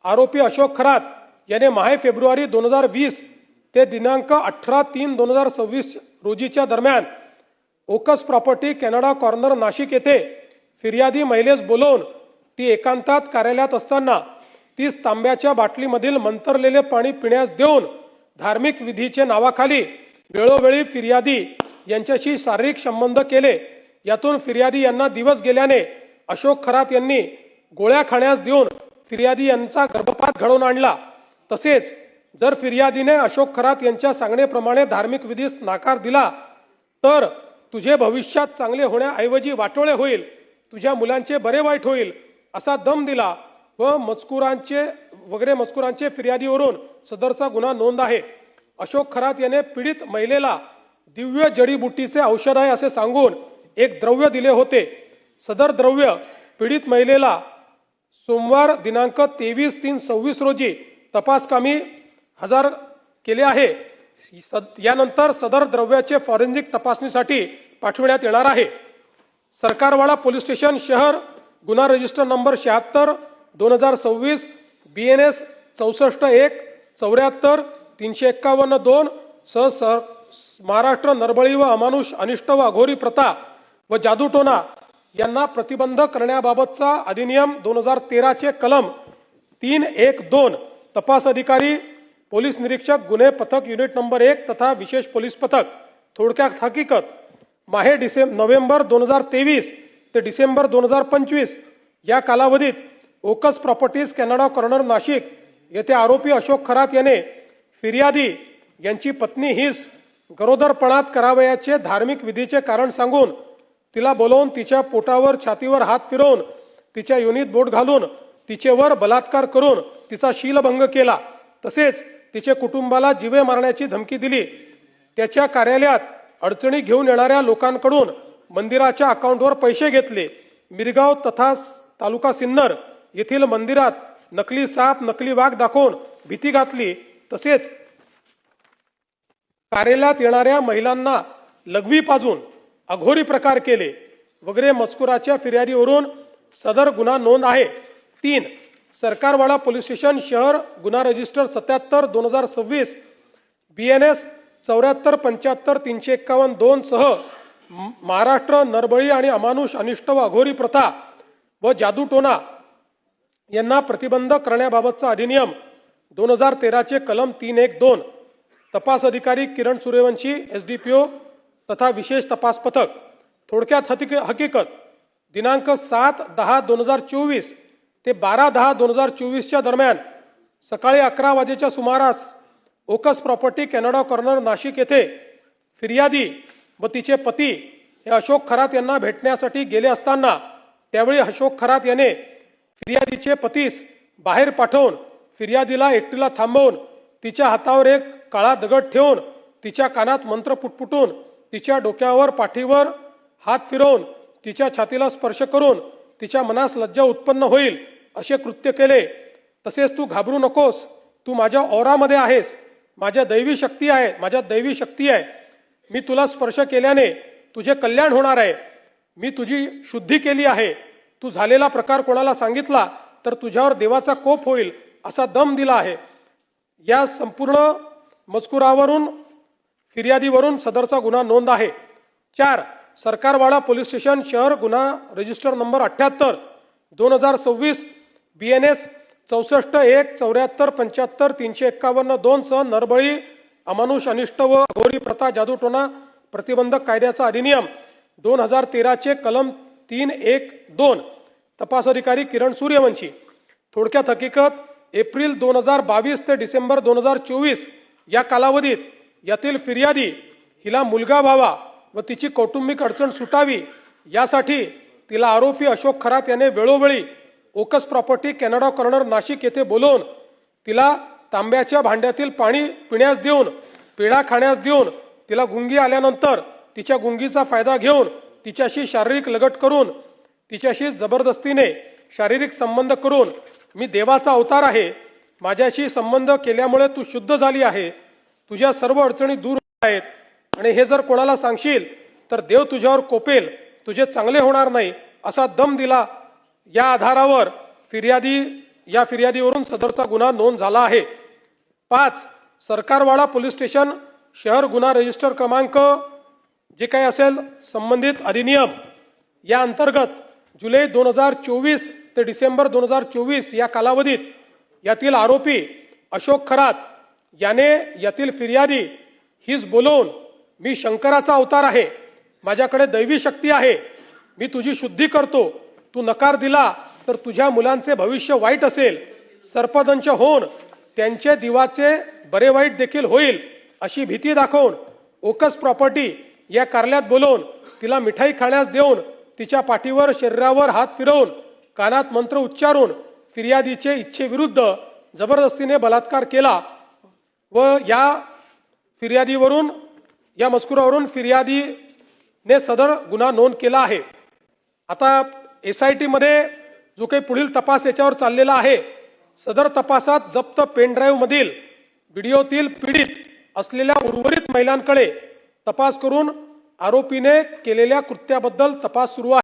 आरोपी अशोक खरात याने माहे फेब्रुवारी 2020 ते दिनांक 18/3/2026 रोजीच्या दरम्यान ओकस प्रॉपर्टी कॅनडा कॉर्नर नाशिक येथे फिर्यादी महिलेस बोलवून ती एकांतात कार्यालयात असताना तीस तांब्याच्या बाटलीमधील मंतरलेले पाणी पिण्यास देऊन धार्मिक विधीचे नावाखाली वेळोवेळी फिर्यादी यांच्याशी शारीरिक संबंध केले। यातून फिर्यादी यांना दिवस गेल्याने अशोक खरात यांनी गोळ्या खाण्यास देऊन फिर्यादी यांचा गर्भपात घडवून आणला। तसेच जर फिर्यादीने अशोक खरात यांच्या सांगण्याप्रमाणे धार्मिक विधीस नकार दिला तर तुझे भविष्यात चांगले होण्याऐवजी वाटोळे होईल, तुझ्या मुलांचे बरे वाईट होईल असा दम दिला व मजकुरांचे फिर्यादीवरून सदरचा गुन्हा नोंद आहे। अशोक खरात याने पीडित महिलेला दिव्य जडीबुटीचे औषध आहे असे सांगून एक द्रव्य दिले होते। सदर द्रव्य पीडित महिलेला सोमवार दिनांक 23/3/26 रोजी तपासकामी हजर केले आहे। यानंतर सदर द्रव्याचे फॉरेन्सिक तपासणीसाठी पाठविण्यात येणार आहे। सरकारवाडा पोलीस स्टेशन शहर गुन्हा रजिस्टर नंबर 76/2026 BNS 64-1-74-351-2 सह महाराष्ट्र नरबळी व अमानुष अनिष्ट व अघोरी प्रथा व जादूटोना यांना प्रतिबंध करण्याबाबतचा अधिनियम 2013 चे कलम 312 तपास अधिकारी पोलीस निरीक्षक गुन्हे पथक युनिट नंबर 1 तथा विशेष पोलीस पथक थोडक्यात हकीकत माहे नोव्हेंबर 2023 ते डिसेंबर 2025 या कालावधीत ओकस प्रॉपर्टीज कॅनडा कॉर्नर नाशिक येथे आरोपी अशोक खरात याने फिर्यादी यांची पत्नी हिस गरोदरपणात करावयाचे धार्मिक विधीचे कारण सांगून तिला बोलवून तिच्या पोटावर छातीवर हात फिरवून तिच्या योनीत बोट घालून तिचेवर बलात्कार करून तिचा शीलभंग केला। तसेच तिचे कुटुंबाला जीवे मारण्याची धमकी दिली। त्याच्या कार्यालयात अडचणी घेऊन येणाऱ्या लोकांकडून मंदिराच्या अकाउंटवर पैसे घेतले। मिरगाव तथा तालुका सिन्नर येथील मंदिरात नकली साप नकली वाघ दाखवून भीती घातली। तसेच कार्यालयात येणाऱ्या महिलांना लघवी पाजून अघोरी प्रकार केले वगैरे मजकुराच्या फिर्यादीवरून सदर गुन्हा नोंद आहे। 3 सरकारवाडा पोलीस स्टेशन शहर गुन्हा रजिस्टर 77/2026 BNS 74-75-351-2 सह महाराष्ट्र नरबळी आणि अमानुष अनिष्ट व अघोरी प्रथा व जादूटोना यांना प्रतिबंध करण्याबाबतचा अधिनियम 2013 चे कलम 312 तपास अधिकारी किरण सूर्यवंशी SDPO तथा विशेष तपास पथक थोडक्यात हकीकत दिनांक 7/10/2024 ते 12/10/2024 च्या दरम्यान सकाळी 11 वाजेच्या सुमारास ओकस प्रॉपर्टी कॅनडा कॉर्नर नाशिक येथे फिर्यादी व तिचे पती हे अशोक खरात यांना भेटण्यासाठी गेले असताना त्यावेळी अशोक खरात याने फिर्यादीचे पतीस बाहेर पाठवून फिर्यादीला एकटीला थांबवून तिच्या हातावर एक काळा दगड ठेवून तिच्या कानात मंत्र पुटपुटून तिच्या डोक्यावर पाठीवर हात फिरवून तिच्या छातीला स्पर्श करून तिच्या मनास लज्जा उत्पन्न होईल असे कृत्य केले। तसेच तू घाबरू नकोस, तू माझ्या औरामध्ये आहेस, माझ्यात दैवी शक्ती आहे, मी तुला स्पर्श केल्याने तुझे कल्याण होणार आहे, मी तुझी शुद्धी केली आहे, तू झालेला प्रकार कोणाला सांगितला तर तुझ्यावर देवाचा कोप होईल असा दम दिला आहे। या संपूर्ण मजकुरावरून फिर्यादीवरून सदरचा गुन्हा नोंद आहे। 4 सरकारवाडा पोलीस स्टेशन शहर गुन्हा रजिस्टर नंबर 78/2026 BNS 64-1-74-75-351-2 सह नरबळी अमानुष अनिष्ट व अघोरी प्रथा जादूटोना प्रतिबंधक कायद्याचा अधिनियम 2013 चे कलम 312 तपास अधिकारी किरण सूर्यवंशी। थोडक्यात हकीकत एप्रिल 2022 ते डिसेंबर 2024 या कालावधीत यातील फिर्यादी हिला मुलगा व्हावा व तिची कौटुंबिक अडचण सुटावी यासाठी तिला आरोपी अशोक खरात याने वेळोवेळी ओकस प्रॉपर्टी कॅनडा कॉर्नर नाशिक येथे बोलवून तिला तांब्याच्या भांड्यातील पाणी पिण्यास देऊन पेढा खाण्यास देऊन तिला गुंगी आल्यानंतर तिच्या गुंगीचा फायदा घेऊन तिच्याशी शारीरिक लगट करून तिच्याशी जबरदस्तीने शारीरिक संबंध करून मी देवाचा अवतार आहे, माझ्याशी संबंध केल्यामुळे तू शुद्ध झाली आहे, तुझ्या सर्व अडचणी दूर आहेत आणि हे जर कोणाला सांगशील तर देव तुझ्यावर कोपेल, तुझे चांगले होणार नाही असा दम दिला। या आधारावर फिर्यादी या फिर्यादीवरून सदरचा गुन्हा नोंद झाला आहे। 5 सरकारवाडा पोलीस स्टेशन शहर गुन्हा रजिस्टर क्रमांक जे काही असेल संबंधित अधिनियम या अंतर्गत जुलै 2024 ते डिसेंबर 2024 या कालावधीत यातील आरोपी अशोक खरात याने यातील फिर्यादी हीच बोलवून मी शंकराचा अवतार आहे, माझ्याकडे दैवी शक्ती आहे, मी तुझी शुद्धी करतो, तू नकार दिला तर तुझ्या मुलांचे भविष्य वाईट असेल, सर्पदंश होऊन त्यांचे दिवाचे बरे वाईट देखील होईल अशी भीती दाखवून ओकस प्रॉपर्टी या कार्यालयात बोलवून तिला मिठाई खाण्यास देऊन तिच्या पाठीवर शरीरावर हात फिरवून कानात मंत्र उच्चारून फिर्यादीचे इच्छेविरुद्ध जबरदस्तीने बलात्कार केला व या फिर्यादीवरून या मजकुरावरून फिर्यादीने सदर गुन्हा नोंद केला आहे। आता SIT मध्ये जो काही पुढील तपास याच्यावर चाललेला आहे, सदर तपासात जप्त पेनड्राईव्ह मधील व्हिडिओतील पीडित असलेल्या उर्वरित महिलांकडे तपास करून आरोपीने केलेल्या कृत्याबद्दल तपास सुरू आहे।